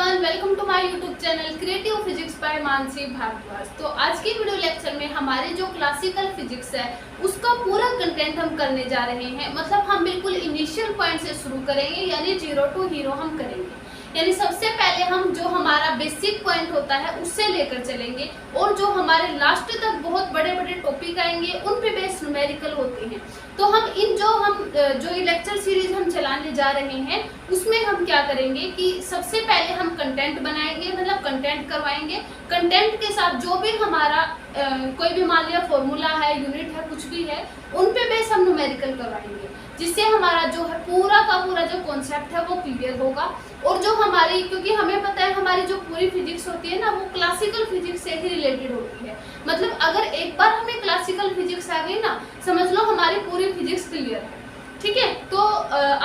Everyone, welcome to my YouTube channel creative physics by Mansi Bhardwaj. तो आज की वीडियो लेक्चर में हमारे जो क्लासिकल फिजिक्स है उसका पूरा कंटेंट हम करने जा रहे हैं। मतलब हम बिल्कुल इनिशियल पॉइंट से शुरू करेंगे, यानी जीरो टू हीरो हम करेंगे। यानी सबसे पहले हम जो हमारा बेसिक पॉइंट होता है उससे लेकर चलेंगे और जो हमारे लास्ट तक बहुत बड़े बड़े टॉपिक आएंगे उन पे बेस्ड न्यूमेरिकल होते हैं। तो हम जो लेक्चर सीरीज हम चलाने जा रहे हैं उसमें हम क्या करेंगे कि सबसे पहले हम कंटेंट बनाएंगे, मतलब कंटेंट करवाएंगे। कंटेंट के साथ जो भी हमारा कोई भी मान लिया फॉर्मूला है, यूनिट है, कुछ भी है, उन पे बेस हम न्यूमेरिकल करवाएंगे, जिससे हमारा जो है पूरा का पूरा जो कॉन्सेप्ट है वो क्लियर होगा। और जो हमारी, क्योंकि हमें पता है हमारी जो पूरी फिजिक्स होती है ना वो क्लासिकल फिजिक्स से ही रिलेटेड होती है। मतलब अगर एक बार हमें क्लासिकल फिजिक्स आ गई ना, समझ लो हमारी पूरी फिजिक्स क्लियर है। ठीक है, तो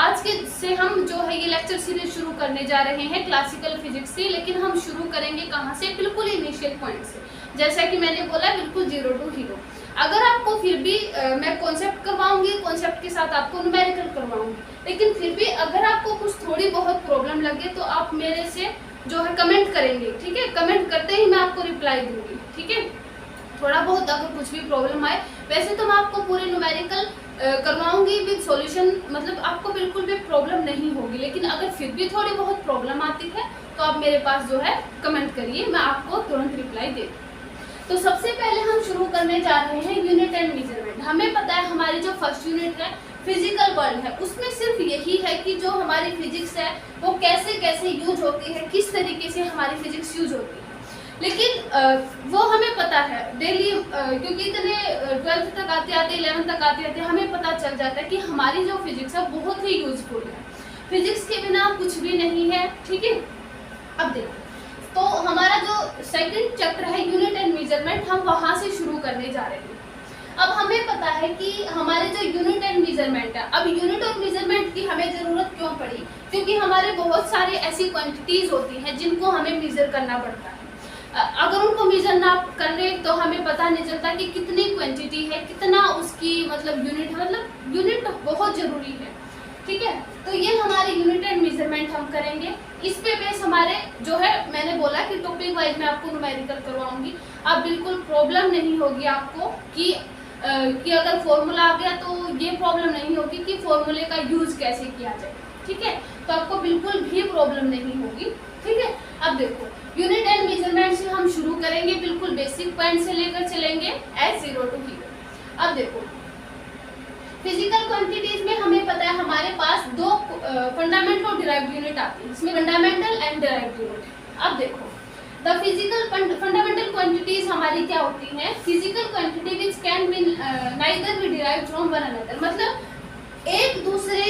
आज के से हम जो है ये लेक्चर सीरीज शुरू करने जा रहे हैं क्लासिकल फिजिक्स से। लेकिन हम शुरू करेंगे कहाँ से? बिल्कुल इनिशियल पॉइंट से। जैसा कि मैंने बोला, बिल्कुल जीरो टू हीरो। अगर आपको फिर भी मैं कॉन्सेप्ट करवाऊंगी, कॉन्सेप्ट के साथ आपको न्यूमेरिकल करवाऊंगी, लेकिन फिर भी अगर आपको कुछ थोड़ी बहुत प्रॉब्लम लगे तो आप मेरे से जो है कमेंट करेंगे। ठीक है, कमेंट करते ही मैं आपको रिप्लाई दूंगी। ठीक है, थोड़ा बहुत अगर कुछ भी प्रॉब्लम आए, वैसे तो मैं आपको पूरे न्यूमेरिकल करवाऊंगी विद सॉल्यूशन, मतलब आपको बिल्कुल भी प्रॉब्लम नहीं होगी। लेकिन अगर फिर भी थोड़ी बहुत प्रॉब्लम आती है तो आप मेरे पास जो है कमेंट करिए, मैं आपको तुरंत रिप्लाई दे दूँगी। तो सबसे पहले हम शुरू करने जा रहे हैं यूनिट एंड मेजरमेंट। हमें पता है हमारी जो फर्स्ट यूनिट है फिजिकल वर्ल्ड है, उसमें सिर्फ यही है कि जो हमारी फिजिक्स है वो कैसे कैसे यूज होती है, किस तरीके से हमारी फिजिक्स यूज होती है। लेकिन वो हमें पता है डेली, क्योंकि इतने 12th तक आते आते 11th तक आते आते हमें पता चल जाता है कि हमारी जो फिजिक्स है बहुत ही यूजफुल है। फिजिक्स के बिना कुछ भी नहीं है। ठीक है, अब देखो, तो हमारा जो सेकंड चैप्टर है यूनिट एंड मेजरमेंट, हम वहां से शुरू करने जा रहे हैं। अब हमें पता है कि हमारे जो यूनिट एंड मेजरमेंट है, अब यूनिट और मेजरमेंट की हमें जरूरत क्यों पड़ी? क्योंकि हमारे बहुत सारे ऐसी क्वांटिटीज होती हैं जिनको हमें मेजर करना पड़ता है। अगर उनको मेजर ना करने तो हमें पता नहीं चलता कि कितनी क्वांटिटी है, कितना उसकी मतलब यूनिट है। मतलब यूनिट बहुत जरूरी है। ठीक है, तो ये हमारे यूनिट एंड मेजरमेंट हम करेंगे। इस पे बेस हमारे जो है, मैंने बोला कि टॉपिक वाइज मैं आपको न्यूमेरिकल करवाऊंगी। अब बिल्कुल प्रॉब्लम नहीं होगी आपको कि अगर फॉर्मूला आ गया तो ये प्रॉब्लम नहीं होगी कि फॉर्मूले का यूज कैसे किया जाए। ठीक है, तो आपको बिल्कुल भी प्रॉब्लम नहीं होगी। ठीक है, अब देखो यूनिट एंड मेजरमेंट से हम शुरू करेंगे, बिल्कुल बेसिक पॉइंट से लेकर चलेंगे एज जीरो टू हीरो। अब देखो फिजिकल क्वांटिटीज में हमें पता है हमारे पास दो फंडामेंटल और डिराइव्ड यूनिट आती है, इसमें फंडामेंटल एंड डिराइव्ड यूनिट। अब देखो द फिजिकल फंडामेंटल क्वांटिटीज हमारी क्या होती हैं? Physical quantity which can be neither be derived from one another. मतलब एक दूसरे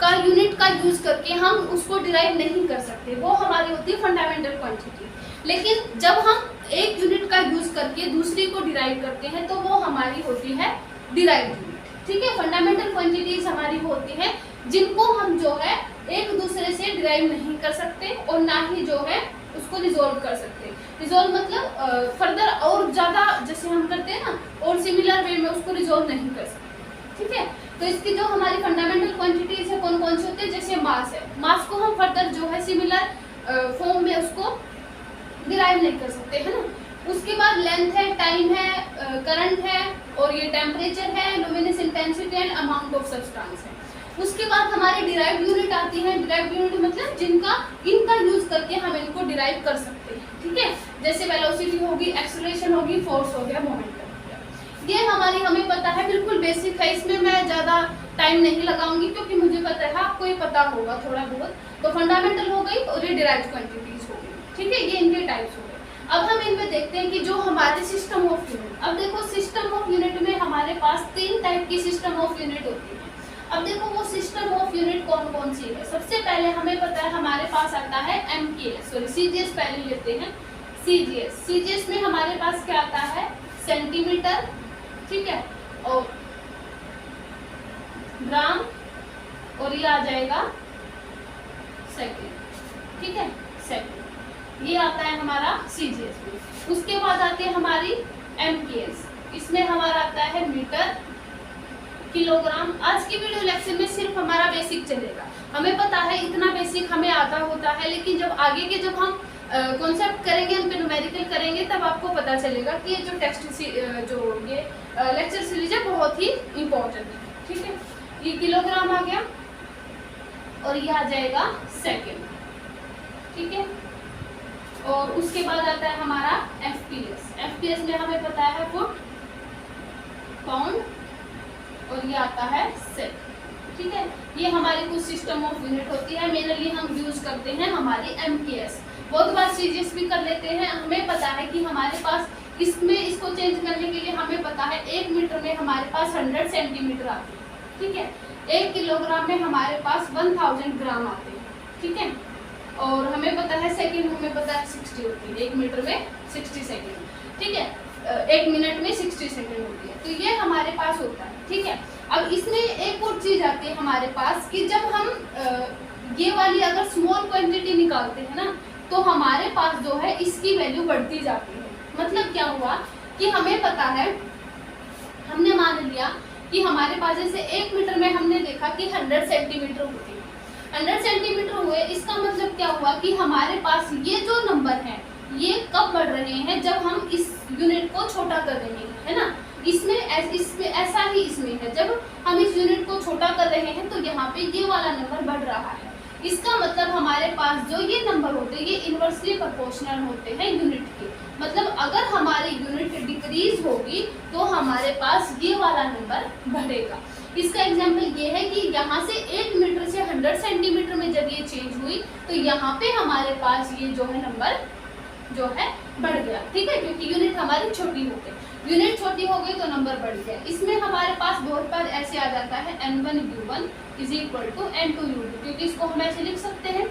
का यूनिट का यूज करके हम उसको डिराइव नहीं कर सकते, वो हमारी होती है फंडामेंटल क्वांटिटी। लेकिन जब हम एक यूनिट का यूज करके दूसरी को डिराइव करते हैं तो वो हमारी होती है डिराइव्ड यूनिट। ठीक है, फंडामेंटल क्वांटिटीज हमारी होती हैं जिनको हम जो है एक दूसरे से डिराइव नहीं कर सकते और ना ही जो है उसको रिजोल्व कर सकते। रिजोल्व मतलब फर्दर और ज्यादा जैसे हम करते हैं ना, और सिमिलर वे में उसको रिजोल्व नहीं कर सकते। ठीक है, तो इसकी जो हमारी फंडामेंटल क्वांटिटीज है कौन कौन सी होती है? जैसे मास है, मास को हम फर्दर जो है सिमिलर फॉर्म में उसको डिराइव नहीं कर सकते, है ना। उसके बाद लेंथ है, टाइम है, करंट है, और ये टेम्परेचर है, luminous intensity and amount of substance है। उसके बाद हमारी डिराइव्ड यूनिट आती है। डिराइव्ड यूनिट मतलब इनका यूज करके हम इनको डिराइव कर सकते हैं। ठीक है, जैसे वेलोसिटी होगी, एक्सेलरेशन होगी, फोर्स हो गया, मोमेंटम हो गया। ये हमें पता है, बिल्कुल बेसिक है, इसमें मैं ज्यादा टाइम नहीं लगाऊंगी क्योंकि मुझे पता है आपको ये पता होगा थोड़ा बहुत। तो फंडामेंटल हो गई और ये डिराइव्ड क्वांटिटीज हो गई। ठीक है, ये इनके टाइप्स हो गए। अब हम इनमें देखते हैं कि जो हमारे सिस्टम ऑफ यूनिट, अब देखो सिस्टम ऑफ यूनिट में हमारे पास 3 टाइप की सिस्टम ऑफ यूनिट होती है। अब देखो वो सिस्टम ऑफ यूनिट कौन कौन सी है। सबसे पहले हमें पता है हमारे पास आता है सीजीएस पहले लेते हैं। सीजीएस में हमारे पास क्या आता है? सेंटीमीटर, ठीक है, और ग्राम, और ये आ जाएगा सेकंड। ठीक है, सेकंड, ये आता है हमारा सीजीएस में। उसके बाद आते हैं हमारी एमकेएस, इसमें हमारा आता है मीटर, किलोग्राम। आज की वीडियो लेक्चर में सिर्फ हमारा बेसिक चलेगा, हमें पता है इतना बेसिक हमें आता होता है, लेकिन जब आगे के जब हम कॉन्सेप्ट करेंगे, उन पे न्यूमेरिकल करेंगे, तब आपको पता चलेगा कि ये जो लेक्चर सीरीज है बहुत ही इम्पोर्टेंट है। ठीक है, ये किलोग्राम आ गया और ये आ जाएगा सेकेंड। ठीक है, और उसके बाद आता है हमारा एफपीएस। एफपीएस में हमें पता है फुट, पाउंड, और ये आता है सेक। ठीक है, ये हमारी कुछ सिस्टम ऑफ यूनिट होती है। मेनली हम यूज करते हैं हमारी एमकेएस, बहुत बार सीजीएस भी कर लेते हैं। हमें पता है कि हमारे पास इसमें इसको चेंज करने के लिए हमें पता है 1 मीटर में हमारे पास 100 सेंटीमीटर आते हैं। ठीक है, 1 किलोग्राम में हमारे पास 1000 ग्राम आते हैं। ठीक है, और हमें पता है सेकंड, हमें पता है 60 होती है, 1 मीटर में 60 सेकंड। ठीक है, 1 मिनट में 60 सेकंड होती है, तो ये हमारे पास होता है। ठीक है, अब इसमें एक और चीज आती है हमारे पास कि जब हम ये वाली अगर स्मॉल क्वांटिटी निकालते हैं ना, तो हमारे पास जो है इसकी वैल्यू बढ़ती जाती है। मतलब क्या हुआ कि हमें पता है, हमने मान लिया कि हमारे पास जैसे 1 मीटर में हमने देखा कि 100 सेंटीमीटर होती है, 100 सेंटीमीटर हुए, इसका मतलब क्या हुआ कि हमारे पास ये जो नंबर है ये कब बढ़ रहे हैं, जब हम इस यूनिट को छोटा कर रहे हैं, है ना। इसमें ऐसा ही इसमें है, जब हम इस यूनिट को छोटा कर रहे हैं तो यहाँ पे ये वाला नंबर बढ़ रहा है। इसका मतलब हमारे पास जो ये नंबर होते हैं ये इनवर्सली प्रोपोर्शनल होते हैं यूनिट के। मतलब अगर हमारी यूनिट डिक्रीज होगी तो हमारे पास ये वाला नंबर बढ़ेगा। इसका एग्जाम्पल ये है कि यहाँ से 1 मीटर से 100 सेंटीमीटर में जब ये चेंज हुई तो यहाँ पे हमारे पास ये जो है नंबर जो है बढ़ गया। ठीक है, क्योंकि यूनिट हमारी छोटी हो गई, यूनिट छोटी हो गई तो नंबर बढ़ गया। इसमें हमारे पास बहुत बार ऐसे आ जाता है N1U1 = N2U2, क्योंकि इसको हम ऐसे लिख सकते हैं।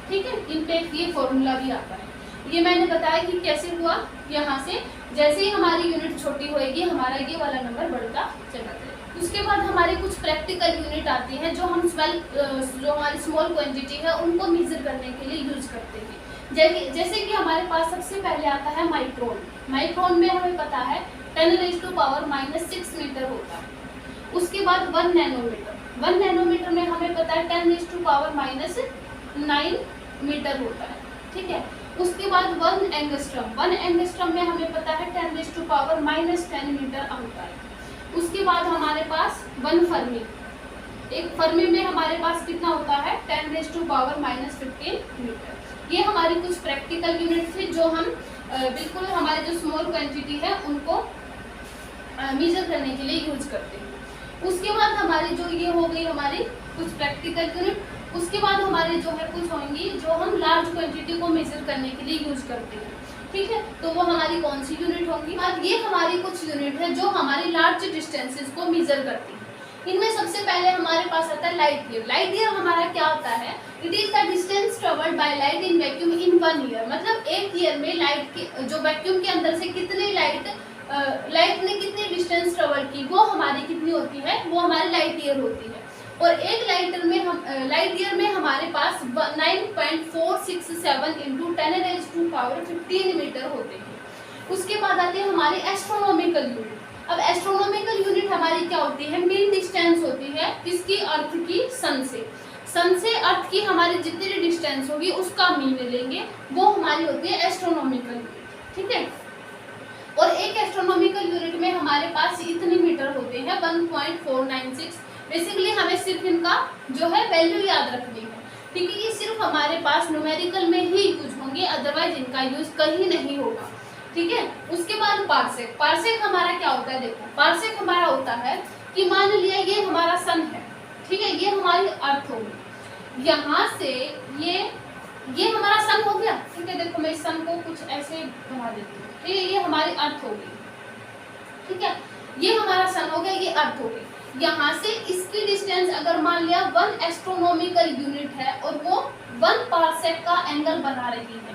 ठीक है, इन पे ये फॉर्मूला भी आता है। ये मैंने बताया कि कैसे हुआ, यहाँ से जैसे ही हमारी यूनिट छोटी होएगी हमारा ये वाला नंबर बढ़ता चला जाएगा। उसके बाद हमारी कुछ प्रैक्टिकल यूनिट आती है जो हम जो हमारी स्मॉल क्वांटिटी है उनको मेजर करने के लिए यूज करते हैं। जैसे कि हमारे पास सबसे पहले आता है माइक्रोन। माइक्रोन में हमें पता है 10⁻⁻⁶ मीटर होता है। उसके बाद 1 नैनोमीटर, 1 नैनोमीटर में हमें पता है 10⁻⁹ मीटर होता है। ठीक है, उसके बाद 1 एंगस्ट्रम, 1 एंगस्ट्रम में हमें पता है 10⁻⁻10 मीटर होता है। उसके बाद हमारे पास 1 फर्मी, एक फर्मी में हमारे पास कितना होता है 10⁻⁻15 मीटर। ये हमारी कुछ प्रैक्टिकल यूनिट थे जो हम बिल्कुल हमारे जो स्मॉल क्वांटिटी है उनको मेजर करने के लिए यूज करते हैं। उसके बाद हमारी जो ये हो गई हमारी कुछ प्रैक्टिकल यूनिट। उसके बाद हमारे जो है कुछ होंगी जो हम लार्ज क्वांटिटी को मेजर करने के लिए यूज करते हैं। ठीक है, तो वो हमारी कौन सी यूनिट होंगी। अब ये हमारी कुछ यूनिट है जो हमारी लार्ज डिस्टेंसेस को मेजर करती है। इनमें सबसे पहले हमारे पास आता है लाइट ईयर। लाइट ईयर हमारा क्या होता है, it is the distance travelled by light in vacuum in 1 year. मतलब 1 ईयर में लाइट के जो वैक्यूम के अंदर से कितनी लाइट ने कितनी डिस्टेंस ट्रेवल की वो हमारी कितनी होती है, वो हमारी लाइट ईयर होती है। और एक लाइट ईयर में हमारे पास 9.467 × 10⁻⁻15 मीटर होते हैं। उसके बाद आते हैं हमारी एस्ट्रोनॉमिकल यूनिट। अब एस्ट्रोनॉमिकल यूनिट हमारी क्या होती है, मीन डिस्टेंस होती है किसकी, अर्थ की, सन से अर्थ की हमारी जितनी डिस्टेंस होगी उसका मीन लेंगे, वो हमारी होती है एस्ट्रोनॉमिकल यूनिट। ठीक है, और एक एस्ट्रोनॉमिकल यूनिट में हमारे पास इतने मीटर होते हैं 1.496। बेसिकली हमें सिर्फ इनका जो है वैल्यू याद रखनी है, ठीक है। ये सिर्फ हमारे पास न्यूमेरिकल में ही यूज होंगे, अदरवाइज इनका यूज कहीं नहीं होगा। ठीक है, उसके बाद पार्सेक। पार्सेक हमारा क्या होता है, देखो पार्सेक हमारा होता है कि मान लिया ये हमारा सन है, ठीक है, ये हमारी अर्थ होगी, यहाँ से ये हमारा सन हो गया। ठीक है, देखो मैं इस सन को कुछ ऐसे बना देती हूँ, ठीक है, ये हमारी अर्थ होगी। ठीक है, ये हमारा सन हो गया, ये अर्थ हो गई। यहाँ से इसकी डिस्टेंस अगर मान लिया 1 एस्ट्रोनॉमिकल यूनिट है और वो 1 पार्सेक का एंगल बना रही है।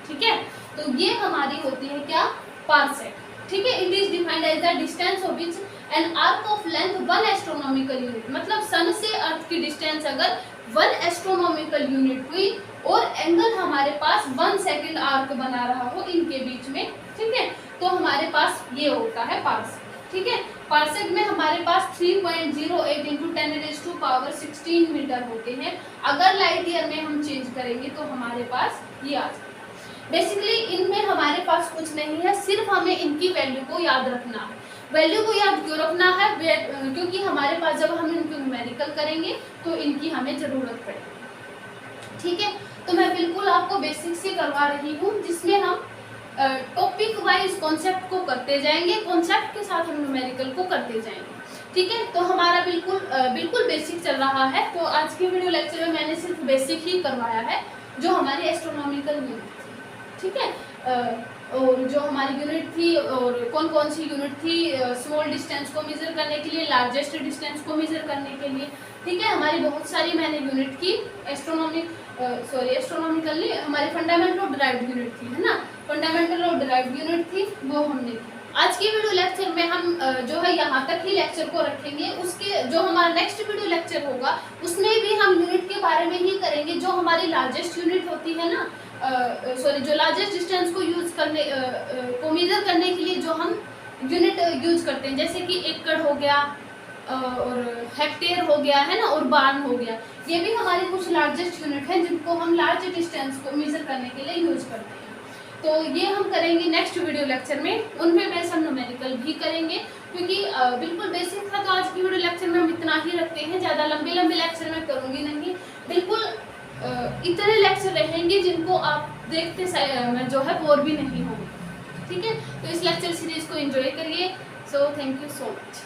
ठीक है, तो ये हमारी होती है क्या, पार्सेक। ठीक है, it is defined as the distance of which an arc of length 1 astronomical unit. मतलब सन से अर्थ की डिस्टेंस अगर 1 एस्ट्रोनॉमिकल यूनिट हुई और एंगल हमारे पास 1 सेकेंड आर्क बना रहा हो इनके बीच में, ठीक है, तो हमारे पास ये होता है पार्सेक। ठीक है। पार्सेक में हमारे पास 3.08 इंटू 10⁻16 मीटर होते हैं। अगर लाइट ईयर में हम चेंज करेंगे तो हमारे पास ये आ जाएगा। बेसिकली इनमें हमारे पास कुछ नहीं है, सिर्फ हमें इनकी वैल्यू को याद रखना है। वैल्यू को याद क्यों रखना है? क्योंकि हमारे पास जब हम इनको न्यूमेरिकल करेंगे तो इनकी हमें ज़रूरत पड़ेगी। ठीक है, तो मैं बिल्कुल आपको बेसिक से करवा रही हूँ, जिसमें हम टॉपिक वाइज कॉन्सेप्ट को करते जाएंगे, कॉन्सेप्ट के साथ हम न्यूमेरिकल को करते जाएंगे। ठीक है, तो हमारा बिल्कुल बेसिक चल रहा है। तो आज के वीडियो लेक्चर में मैंने सिर्फ बेसिक ही करवाया है, जो हमारी एस्ट्रोनॉमिकल यूनिट थी। ठीक है, और जो हमारी यूनिट थी और कौन कौन सी यूनिट थी, स्मॉल डिस्टेंस को मेजर करने के लिए, लार्जेस्ट डिस्टेंस को मेजर करने के लिए। ठीक है, हमारी बहुत सारी मैंने यूनिट की, एस्ट्रोनॉमिकल नहीं, हमारी फंडामेंटल और डिराइव्ड यूनिट थी, है ना, फंडामेंटल और डिराइव्ड यूनिट थी, वो हमने की। आज की वीडियो लेक्चर में हम जो है यहाँ तक ही लेक्चर को रखेंगे। उसके जो हमारा नेक्स्ट वीडियो लेक्चर होगा उसमें भी हम यूनिट के बारे में ही करेंगे। जो हमारी लार्जेस्ट यूनिट होती है ना, जो लार्जेस्ट डिस्टेंस को यूज करने को मेजर करने के लिए जो हम यूनिट यूज करते हैं, जैसे कि एकड़ हो गया और हेक्टेयर हो गया, है ना, और बार्न हो गया, ये भी हमारी कुछ लार्जेस्ट यूनिट है जिनको हम लार्ज डिस्टेंस को मेजर करने के लिए यूज करते हैं। तो ये हम करेंगे नेक्स्ट वीडियो लेक्चर में, उनमें बेस हम न्यूमेरिकल भी करेंगे, क्योंकि बिल्कुल बेसिक था। तो आज की वीडियो लेक्चर में हम इतना ही रखते हैं, ज़्यादा लंबे लेक्चर में करूँगी नहीं। बिल्कुल इतने लेक्चर रहेंगे जिनको आप देखते जो है बोर भी नहीं होंगे। ठीक है, तो इस लेक्चर सीरीज को एंजॉय करिए। So thank you so much.